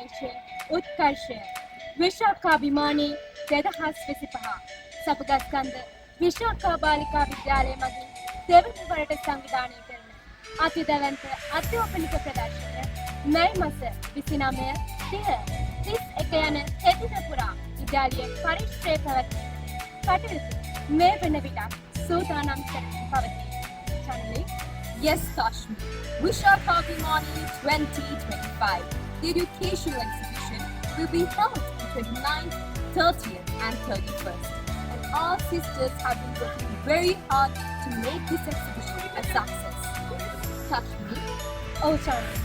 ආවේශය උත්කර්ෂය විශාඛාභිමානී 2025 සපගස්කන්ධ විශාඛා බාලිකා විද්‍යාලය මගින් දෙවන වරට සංවිධානය කරන අතිදැවැන්ත අධ්‍යාපනික ප්‍රදර්ශනය මැයි මාස 29 30 31 යන එදින පුරා විද්‍යාලීය පරිශ්‍රයේ පැවැත්වෙන කටයුතු මේ වන විටත් සූදානම් කරමින් පවතී. Chanali. Yes, Kashmi. Vishakha Abhimani 2025. The educational exhibition will be held on 29th, 30th and 31st. And our sisters have been working very hard to make this exhibition a success. Kashmi. ඔව් Chanali.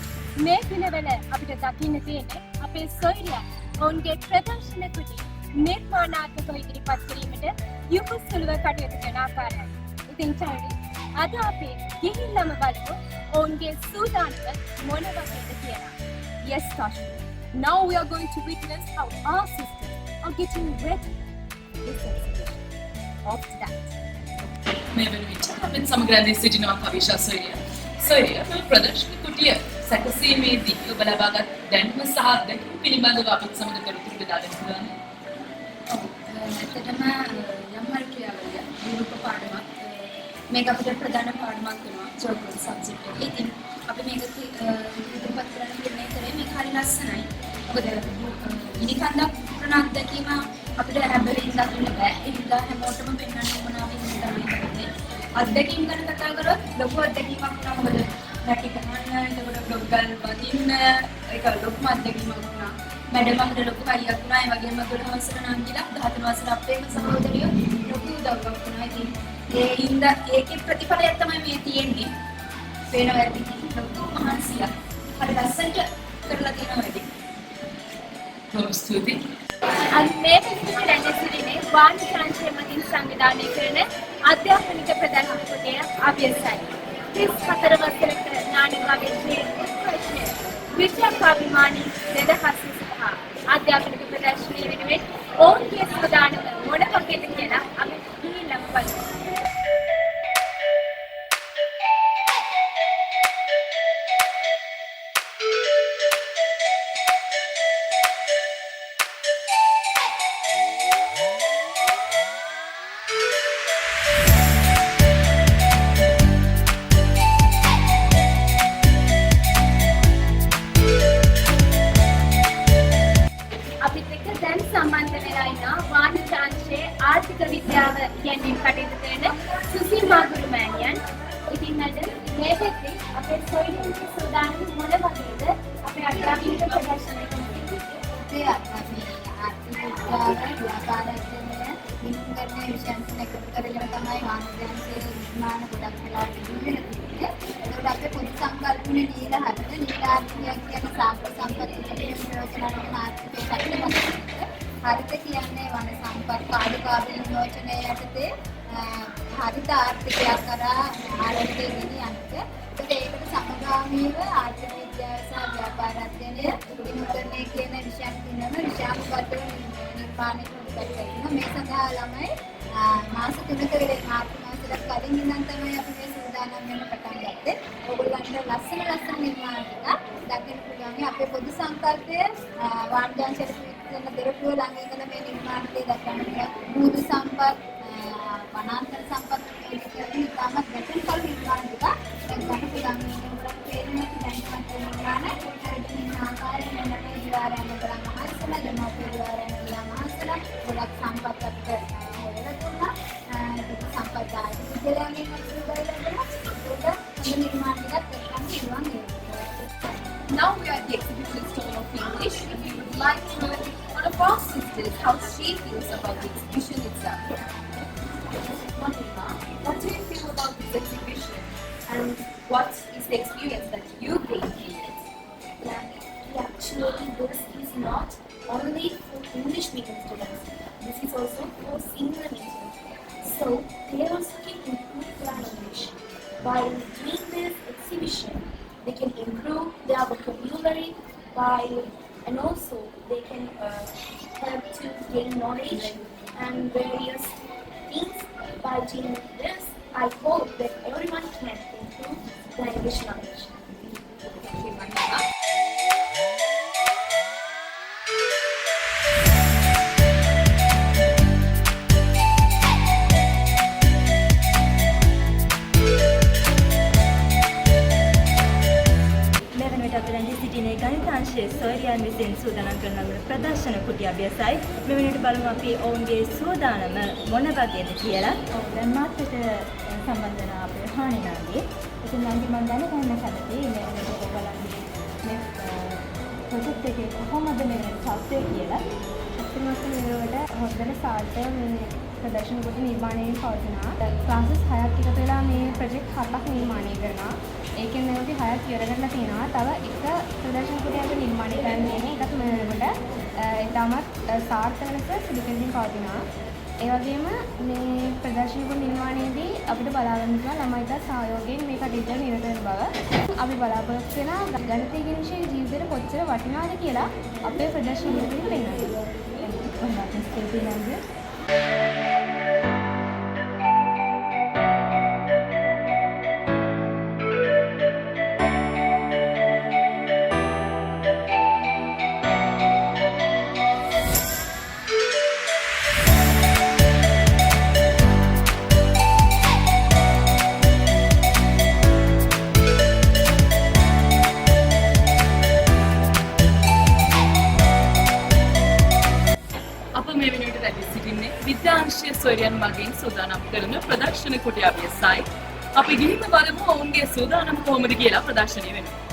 මේ දිනවල අපිට දකින්න තියෙන්නේ අපේ සොයුරියන් ඔවුන්ගේ ප්‍රදර්ශන කෘති නිර්මාණාත්මකව ඉදිරිපත් කිරීමට යුකුසුලුව කටයුතු කරන ආකාරයයි. ඉතින් Chanali අද අපි ගිහිල්ලාම බලමු ඔවුන්ගේ සූදානම මොන වගේද කියලා. Yes, Kashmi. Now we are going to witness how our sisters are getting ready for this exhibition. After that. මේ වන විට අපෙන් සමග රැඳී සිටිනවා කවිෂා සොයුරිය. සොයුරිය මේ ප්‍රදර්ශන කුටිය සැකසීමේදී ඔබ ලබාගත් දැනුම සහ අත්දැකීම් පිළිබඳව අපිත් සමග කරුණු බෙදා ගන්න පුළුවන්. ඇත්තටම යම් හරි ක්‍රියාවලිය විරූප පාඩමක් මේක අපිට ප්‍රධාන පාඩමක් වෙනවා ජෝග්‍රෆි සබ්ජෙක්ට් එකේ. ඉතින් අපි මේක ඉදිරිපත් කරන්න නිර්ණය කරේ මේක හරි ලස්සනයි. මොකද ඉනිකන්දක් කරන අත්දැකීම අපිට හැබැයි දකින්න බෑ. ඒ නිසා හැමෝටම පෙන්වන්න උවමනාවෙන් ඉඳලා අත්දැකීම් ගැන කතා කරොත් ලොකු අත්දැකීමක් වුණා. මොකද නැටි කරන්න එතකොට බ්ලොග් ගල් වදින්න ඒක ලොකුම අත්දැකීමක් වුණා. මැඩම් අපිට ලොකු හයියක් වුණා. ඒ වගේම 12 වසර නම් ගිලා 13 වසර අපේම සහෝදරියෝ ලොකු උදව්වක් වුණා. ඉතින් ඒකේ ප්‍රතිඵලයක් තමයි මේ තියෙන්නේ. පේනවා ඇති ලොකු මහන්සියක්. හරි ලස්සනට කරලා තියෙනවා වැඩි. බොහොම ස්තුතියි. අද මේ පිළිතුර රැඳෙන්නේ වාණිජාංශය මගින් සංවිධානය කරන අධ්‍යාපනික ප්‍රදර්ශන කුටිය අභ්‍යසයි. 34 වසරක ඥාන ගවේෂණයේ උත්කර්ෂය විශාඛාභිමානී 2025 අධ්‍යාපනික ප්‍රදර්ශනය වෙනුවෙන් ඔවුන්ගේ සූදානම මොන වගේද කියලා අපි ගිහිල්ලාම බලමු. සම්බන්ධ වෙලා ඉන්නවා වාණිජාංශයේ ආර්ථික විද්‍යාව ඉගෙනීම් කටයුතු කරන සුසීමා ගුරුමෑණියන්. ඉතින් අද මේ පැත්තේ අපේ සොයුරියන්ගේ සූදානම් මොන වගේද අපේ අධ්‍යාපනික ප්‍රදර්ශනයක ඒ අපි ආර්ථික විද්‍යාව ව්‍යාපාර අධ්‍යයනය විඥාන විෂයන් එකතු කරගෙන තමයි වාණිජාංශයේ නිර්මාණ ගොඩක් වෙලා ඉන්නේ. ඒකට අපේ පොදු සංකල්පනේ දීලා හරියට නීලාර්ථිකයක් කියන සාප සම්පත්තිය ප්‍රයෝජනවල ආර්ථිකයේ පැත්තට හරිත කියන්නේ වන සම්පත් කාඩු කාබන් නියෝජනය යටතේ හරිත ආර්ථිකයක් කරා ආරම්භය ගෙනියන්නේ. ඒකට සමගාමීව ආර්ථික විද්‍යාව සහ ව්‍යාපාර අධ්‍යයනය විනෝදනය කියන විෂයන් තුනම විෂයානුගතව නිර්මාණය කරනවා. මේ සඳහා ළමයි මාස 3ක මාර්තු මාසෙට කලින් ඉඳන් තමයි අපි මේ සූදානම් වෙන්න පටන් ගත්තේ. ඔයගොල්ලන්ට ලස්සන නිර්මාණ ටික දකින්න පුළුවන්. අපේ පොදු සංකල්පය වාණිජාංශයට පිටින් දෙරටුව ළඟ ඉඳලා මේ නිර්මාණ ටික දක්වන්න බුදු සම්පත් වනාන්තර සම්පත් කියන ඉතාමත් ගැටෙන කල නිර්මාණ ටික ගන්න පුළුවන්. මේකට තේරෙන්නේ දැන්වත් නිර්මාණ හරියට ආකාරයෙන් යන පරිවාරයන් කරා මහස්සලා දෙමෝ පරිවාරයන් කරා මහස්සලා ගොඩක් සම්පත් අපිට හොයලා දුන්නා. ඒක සම්පත් ආදී විද්‍යාලයෙන් අපිට ලැබුණා. ඒක නිර්මාණ ටිකත් එක්කම පුළුවන්. Now we are at the exhibition stall of English and we would like to know one of our sisters how she feels about the exhibition itself. Monica, what do you feel about this exhibition and what is the experience that you gained in it? Actually, this is not only for English medium students, this is also for Sinhala medium. So, they also can improve their English. By doing this exhibition, they can improve their vocabulary and also they can help to gain knowledge and various things. By doing this, I hope that everyone can improve their English knowledge. Thank you, Monica. සොයන් විසින් සූදානම් කරන ලබන ප්‍රදර්ශන කුටි අභ්‍යාසයි. මේ වෙනකොට බලමු අපි ඔවුන්ගේ සූදානම මොන වගේද කියලා. දැන් මාත් එක්ක සම්බන්ධ වෙන අපේ හානිනාගේ. ඉතින් මම දන්නේ කොහොමද කැමති මේ ඔයගොල්ලන්ගේ මේ ප්‍රොජෙක්ට් එකේ කොහොමද මේ සත්‍යය කියලා. ඇත්තටම මේකට හොඳට සාර්ථක මේ ප්‍රදර්ශන කොට නිර්මාණයෙන් පවතිනවා. ක්ලාසස් 6ක් එකතු වෙලා මේ ප්‍රොජෙක්ට් 7ක් නිර්මාණය කරනවා. ඒකෙන් මේකේ 6ක් ඉවර කරලා තියෙනවා. තව එක ප්‍රදර්ශන කොටයක් නිර්මාණය කරන්න තියෙනවා. ඒකත් මේකට ඉතාමත් සාර්ථක ලෙස සිදු කරමින් පවතිනවා. ඒ වගේම මේ ප්‍රදර්ශන කොට නිර්මාණයේදී අපිට බලාගන්න පුළුවන් ළමයිට සහයෝගයෙන් මේ කටයුත්ත නිරත වෙන බව. අපි බලාපොරොත්තු වෙන ගණිතය කියන විෂය ජීවිතේට කොච්චර වටිනවද කියලා අපේ ප්‍රදර්ශන වලින් පෙන්නනවා. ඔන්න ස්ථිතියන්ගේ මේ වෙනුවට රැඳී සිටින්නේ විද්‍යාංශීය සොයුරියන් මගින් සූදානම් කරන ප්‍රදර්ශන කුටි අභ්‍යාසයි. අපි ගිහින් බලමු ඔවුන්ගේ සූදානම කොහොමද කියලා ප්‍රදර්ශනය වෙනවා.